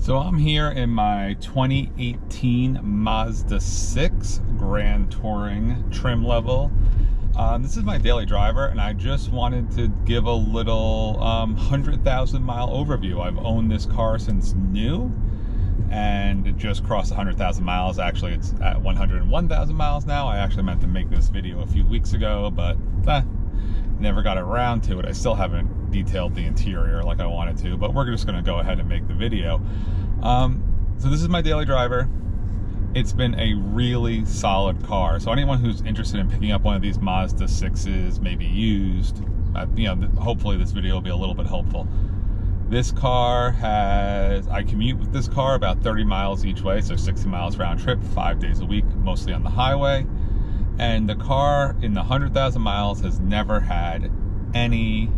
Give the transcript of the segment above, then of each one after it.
So I'm here in my 2018 Mazda 6 Grand Touring trim level. This is my daily driver, and I just wanted to give a little 100,000 mile overview. I've owned this car since new, and it just crossed 100,000 miles. Actually, it's at 101,000 miles now. I actually meant to make this video a few weeks ago, but never got around to it. I still haven't detailed the interior like I wanted to, but we're just going to go ahead and make the video. So this is my daily driver. It's been a really solid car. So anyone who's interested in picking up one of these Mazda 6s, maybe used, hopefully this video will be a little bit helpful. This car I commute with this car about 30 miles each way, so 60 miles round trip, 5 days a week, mostly on the highway. And the car in the 100,000 miles has never had any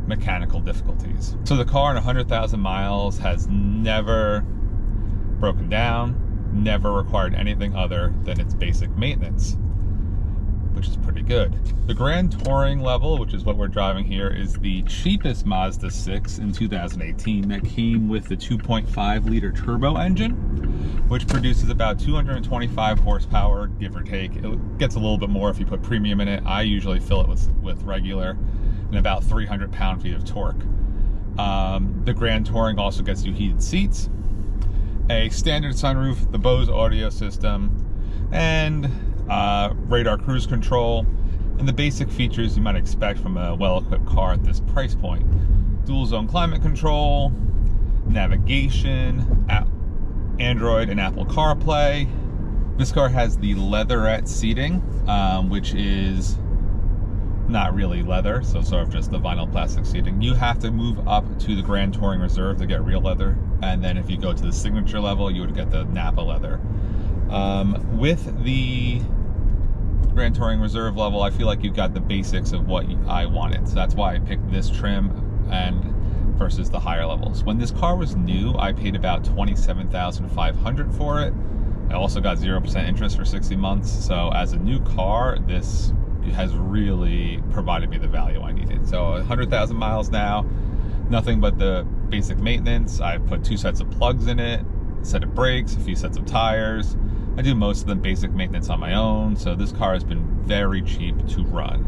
mechanical difficulties. So the car in 100,000 miles has never broken down, never required anything other than its basic maintenance, which is pretty good. The Grand Touring level, which is what we're driving here, is the cheapest Mazda 6 in 2018 that came with the 2.5 liter turbo engine, which produces about 225 horsepower, give or take. It gets a little bit more if you put premium in it. I usually fill it with regular, and about 300 pound-feet of torque. The Grand Touring also gets you heated seats, a standard sunroof, the Bose audio system, and radar cruise control, and the basic features you might expect from a well-equipped car at this price point. Dual zone climate control, navigation, Android and Apple CarPlay. This car has the leatherette seating, which is not really leather, so sort of just the vinyl plastic seating. You have to move up to the Grand Touring Reserve to get real leather, and then if you go to the signature level, you would get the Napa leather. With the Grand Touring Reserve level, I feel like you've got the basics of what I wanted, so that's why I picked this trim versus the higher levels. When this car was new, I paid about $27,500 for it. I also got 0% interest for 60 months, so as a new car, this has really provided me the value I needed. So 100,000 miles now, nothing but the basic maintenance. I put 2 sets of plugs in it, a set of brakes, a few sets of tires. I do most of the basic maintenance on my own, so this car has been very cheap to run.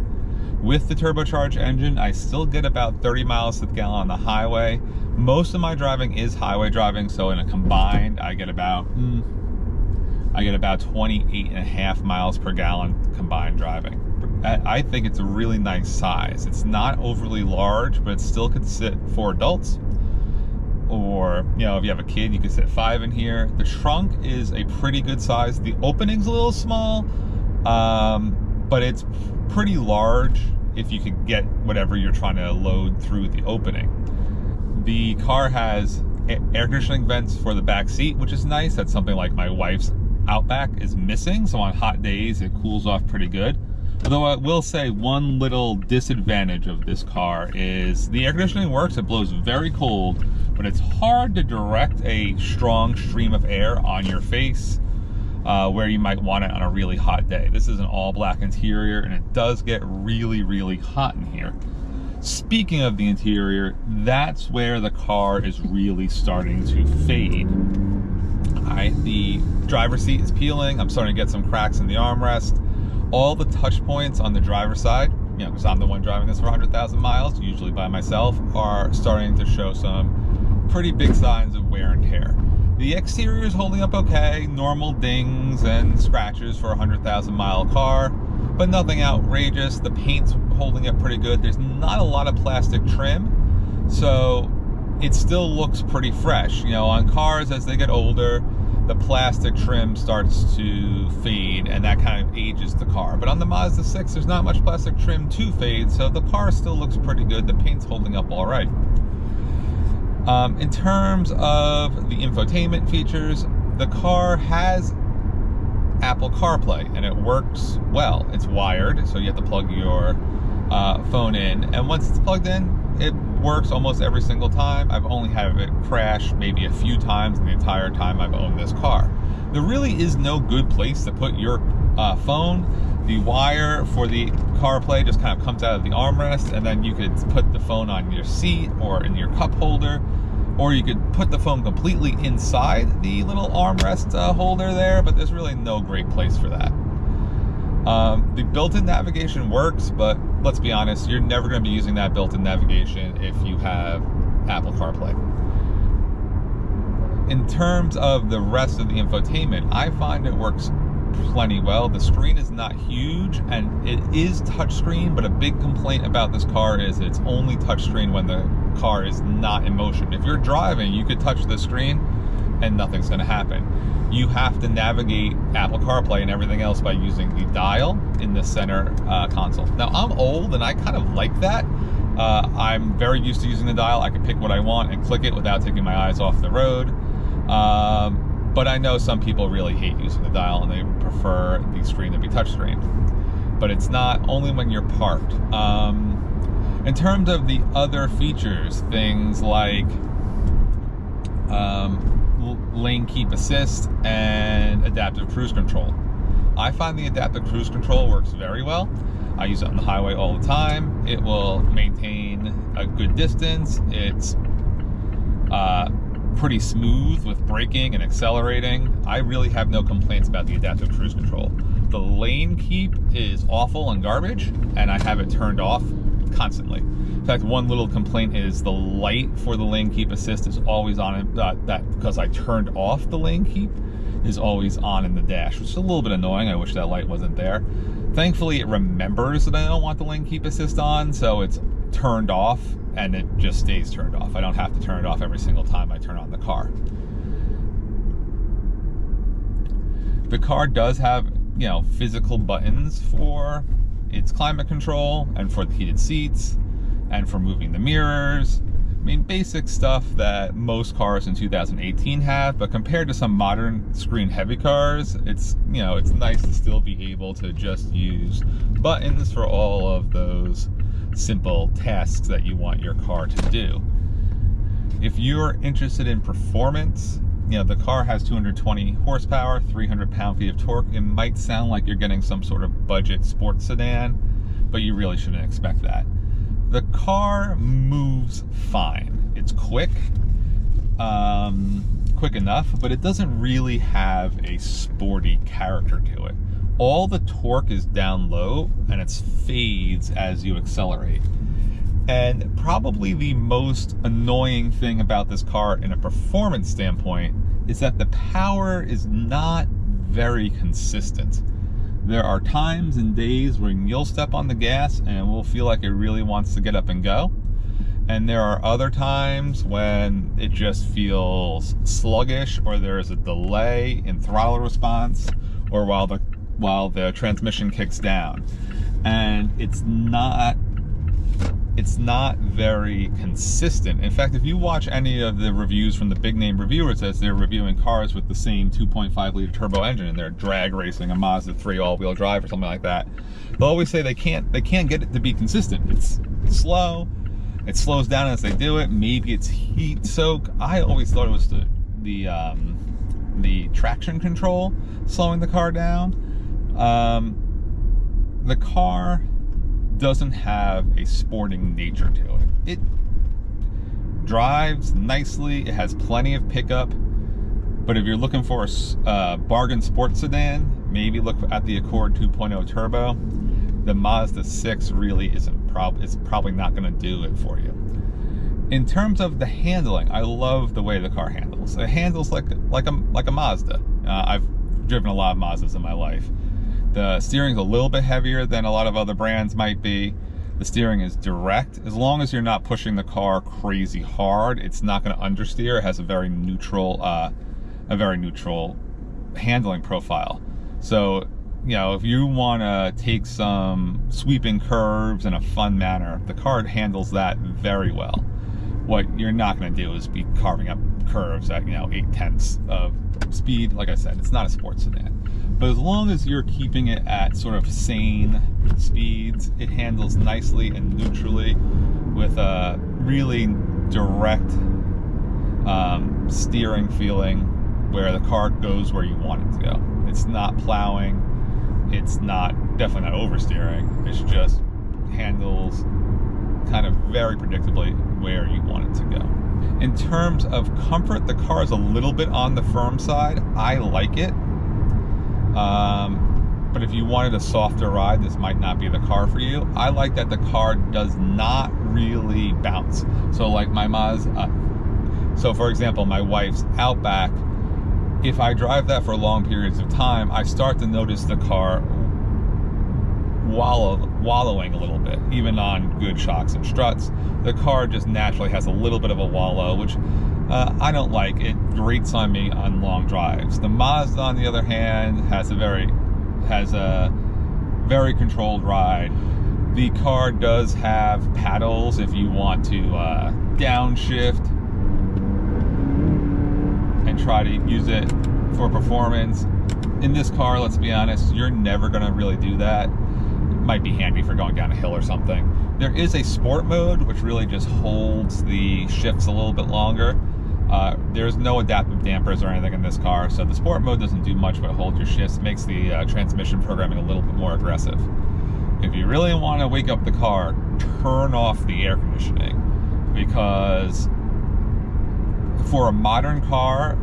With the turbocharged engine, I still get about 30 miles to the gallon on the highway. Most of my driving is highway driving, so in a combined, I get about 28.5 miles per gallon combined driving. I think it's a really nice size. It's not overly large, but it still could sit 4 adults. Or, if you have a kid, you could sit 5 in here. The trunk is a pretty good size. The opening's a little small, but it's pretty large if you could get whatever you're trying to load through the opening. The car has air conditioning vents for the back seat, which is nice. That's something like my wife's Outback is missing, so on hot days it cools off pretty good. Although I will say one little disadvantage of this car is the air conditioning works, it blows very cold, but it's hard to direct a strong stream of air on your face where you might want it on a really hot day. This is an all black interior, and it does get really, really hot in here. Speaking of the interior, that's where the car is really starting to fade. The driver's seat is peeling. I'm starting to get some cracks in the armrest. All the touch points on the driver's side, because I'm the one driving this for 100,000 miles, usually by myself, are starting to show some pretty big signs of wear and tear. The exterior is holding up okay, normal dings and scratches for a 100,000 mile car, but nothing outrageous. The paint's holding up pretty good. There's not a lot of plastic trim, so it still looks pretty fresh. On cars, as they get older, the plastic trim starts to fade, and that kind of ages the car. But on the Mazda 6, there's not much plastic trim to fade, so the car still looks pretty good. The paint's holding up all right. In terms of the infotainment features, the car has Apple CarPlay, and it works well. It's wired, so you have to plug your phone in, and once it's plugged in, it works almost every single time. I've only had it crash maybe a few times in the entire time I've owned this car. There really is no good place to put your phone. The wire for the CarPlay just kind of comes out of the armrest, and then you could put the phone on your seat or in your cup holder, Or you could put the phone completely inside the little armrest holder there, but there's really no great place for that. The built-in navigation works, but let's be honest, you're never going to be using that built-in navigation if you have Apple CarPlay. In terms of the rest of the infotainment, I find it works plenty well. The screen is not huge, and it is touchscreen, but a big complaint about this car is it's only touchscreen when the car is not in motion. If you're driving, you could touch the screen and nothing's going to happen. You have to navigate Apple CarPlay and everything else by using the dial in the center console. Now, I'm old and I kind of like that. I'm very used to using the dial. I can pick what I want and click it without taking my eyes off the road. But I know some people really hate using the dial and they prefer the screen to be touchscreen. But it's not, only when you're parked. In terms of the other features, things like lane keep assist and adaptive cruise control. I find the adaptive cruise control works very well. I use it on the highway all the time. It will maintain a good distance. It's pretty smooth with braking and accelerating. I really have no complaints about the adaptive cruise control. The lane keep is awful and garbage, and I have it turned off constantly. In fact, one little complaint is the light for the lane keep assist is always on, that because I turned off the lane keep, is always on in the dash, which is a little bit annoying. I wish that light wasn't there. Thankfully, it remembers that I don't want the lane keep assist on, so it's turned off and it just stays turned off. I don't have to turn it off every single time I turn on the car. The car does have, you know, physical buttons for its climate control and for the heated seats and for moving the mirrors. I mean, basic stuff that most cars in 2018 have, but compared to some modern screen heavy cars, it's, you know, it's nice to still be able to just use buttons for all of those simple tasks that you want your car to do. If you're interested in performance, you know, the car has 220 horsepower, 300 pound-feet of torque. It might sound like you're getting some sort of budget sports sedan, but you really shouldn't expect that. The car moves fine. It's quick, quick enough, but it doesn't really have a sporty character to it. All the torque is down low and it fades as you accelerate. And probably the most annoying thing about this car in a performance standpoint is that the power is not very consistent. There are times and days when you'll step on the gas and it will feel like it really wants to get up and go. And there are other times when it just feels sluggish, or there's a delay in throttle response, or while the transmission kicks down. And it's not very consistent. In fact, if you watch any of the reviews from the big name reviewers as they're reviewing cars with the same 2.5 liter turbo engine and they're drag racing a Mazda 3 all-wheel drive or something like that, they'll always say they can't get it to be consistent. It's slow, it slows down as they do it, maybe it's heat soak. I always thought it was the traction control slowing the car down. The car doesn't have a sporting nature to it. It drives nicely, it has plenty of pickup, but if you're looking for a bargain sports sedan, maybe look at the Accord 2.0 Turbo. The Mazda6 really it's probably not going to do it for you. In terms of the handling, I love the way the car handles. It handles like a Mazda. I've driven a lot of Mazdas in my life. The steering's a little bit heavier than a lot of other brands might be. The steering is direct. As long as you're not pushing the car crazy hard, it's not going to understeer. It has a very neutral handling profile. So, you know, if you want to take some sweeping curves in a fun manner, the car handles that very well. What you're not going to do is be carving up curves at, you know, 8/10 of speed. Like I said, it's not a sports sedan. But as long as you're keeping it at sort of sane speeds, it handles nicely and neutrally with a really direct steering feeling where the car goes where you want it to go. It's not plowing, it's definitely not oversteering, it's just handles kind of very predictably where you want it to go. In terms of comfort, the car is a little bit on the firm side. I like it. But if you wanted a softer ride, this might not be the car for you. I like that the car does not really bounce. So like my Mazda, so for example, my wife's Outback, if I drive that for long periods of time, I start to notice the car wallowing a little bit, even on good shocks and struts. The car just naturally has a little bit of a wallow, which I don't like. It grates on me on long drives. The Mazda, on the other hand, has a very controlled ride. The car does have paddles if you want to downshift and try to use it for performance. In this car, let's be honest, you're never going to really do that. It might be handy for going down a hill or something. There is a sport mode, which really just holds the shifts a little bit longer. There's no adaptive dampers or anything in this car, so the sport mode doesn't do much but hold your shifts, makes the transmission programming a little bit more aggressive. If you really want to wake up the car, turn off the air conditioning, because for a modern car,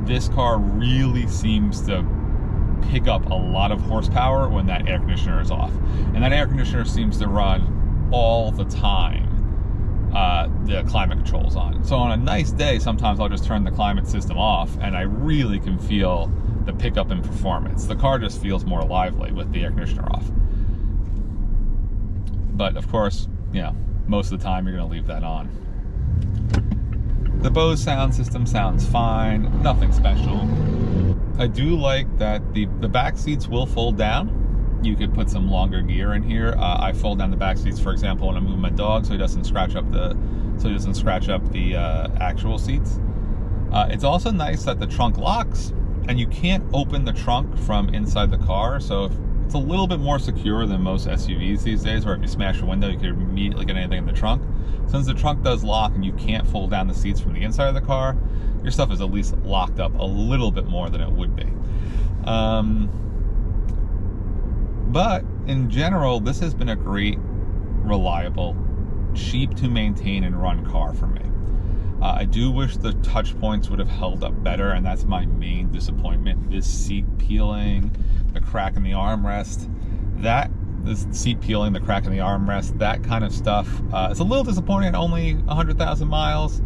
this car really seems to pick up a lot of horsepower when that air conditioner is off. And that air conditioner seems to run all the time. The climate control's on. So on a nice day, sometimes I'll just turn the climate system off and I really can feel the pickup in performance. The car just feels more lively with the air conditioner off. But of course, you know, most of the time you're going to leave that on. The Bose sound system sounds fine, nothing special. I do like that the back seats will fold down. You could put some longer gear in here. I fold down the back seats, for example, when I move my dog, so he doesn't scratch up the actual seats. It's also nice that the trunk locks, and you can't open the trunk from inside the car. So it's a little bit more secure than most SUVs these days, where if you smash a window, you can immediately get anything in the trunk. Since the trunk does lock and you can't fold down the seats from the inside of the car, your stuff is at least locked up a little bit more than it would be. But in general, this has been a great, reliable, cheap to maintain and run car for me. I do wish the touch points would have held up better, and that's my main disappointment. This seat peeling, the crack in the armrest, that kind of stuff. It's a little disappointing at only 100,000 miles.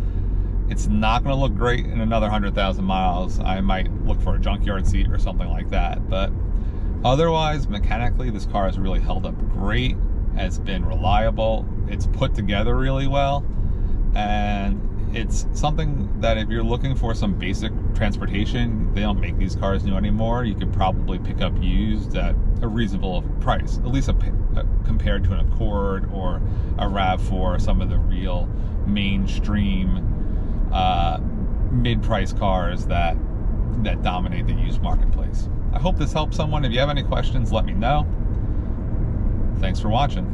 It's not going to look great in another 100,000 miles. I might look for a junkyard seat or something like that. But otherwise, mechanically, this car has really held up great. It's been reliable. It's put together really well. And it's something that if you're looking for some basic transportation, they don't make these cars new anymore. You could probably pick up used at a reasonable price, at least compared to an Accord or a RAV4, some of the real mainstream mid-price cars that dominate the used marketplace. I hope this helps someone. If you have any questions, let me know. Thanks for watching.